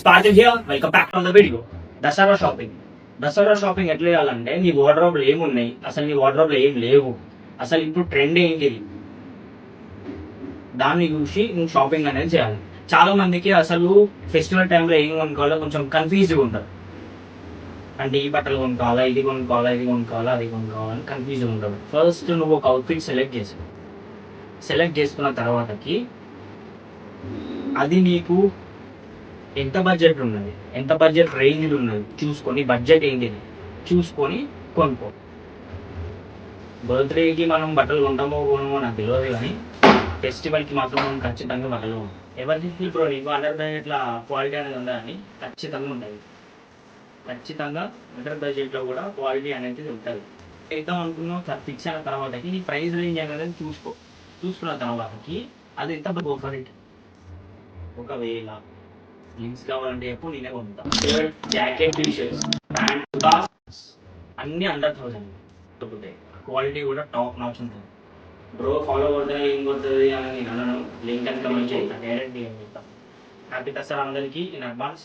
It's Parthiv here, welcome back to the video. Dasara shopping. Dasara shopping ఎట్లా చేయాలంటే నీ వార్డ్రోబ్ లో ఏమున్నాయి, అసలు నీ వార్డ్రోబ్ లో ఏం లేవు, అసలు ఇప్పుడు ట్రెండ్ ఏంటిది, దాన్ని చూసి నువ్వు షాపింగ్ అనేది చేయాలి. చాలా మందికి అసలు ఫెస్టివల్ టైంలో ఏం కొనుక్కోవాలో కొంచెం కన్ఫ్యూజ్గా ఉంటుంది. అంటే ఈ బట్టలు కొనుక్కోవాలా, ఇది కొనుక్కోవాలా, ఇది కొనుక్కోవాలా, అది కొనుక్కోవాలని కన్ఫ్యూజ్ ఉంటుంది. ఫస్ట్ నువ్వు ఒక అవుట్ఫిట్ సెలెక్ట్ చేసుకున్న తర్వాతకి అది నీకు ఎంత బడ్జెట్ ఉన్నది, ఎంత బడ్జెట్ రేంజ్ ఉన్నది చూసుకొని, బడ్జెట్ ఏంటిది చూసుకొని కొనుక్కో. బర్త్డేకి మనం బట్టలు కొంటామో కొనమో నాకు తెలియదు, కానీ ఫెస్టివల్కి మాత్రం మనం ఖచ్చితంగా బట్టలు కొంటాం. ఎవరికి ఇప్పుడు నీకు అండర్ ఇట్లా క్వాలిటీ అనేది ఉందని ఖచ్చితంగా ఉంటుంది. ఖచ్చితంగా అండర్ బడ్జెట్లో కూడా క్వాలిటీ అనేది ఉంటుంది. అయితే అనుకున్నావు ఫిక్స్ అయిన తర్వాతకి నీ ప్రైస్ రేంజ్ అనేది చూసుకున్న తర్వాతకి అది ఎంత ఆఫర్ రేట్. ఒకవేళ లింక్స్ కావాలంటే ఎప్పుడు నేనే కొంటా. జాకెట్, టీషర్ట్స్, ప్యాంట్, అన్నీ అండర్ 1000 దొరుకుతాయి. క్వాలిటీ కూడా టాప్ నాచ్ ఉంటుంది. బ్రో ఫాలో కొడుతుంది ఏం కొడుతుంది అని నేను అన్నాను. లింక్ అంతా మంచి డైరెక్ట్ హ్యాపీ దసరా అందరికీ ఇన్ అడ్వాన్స్.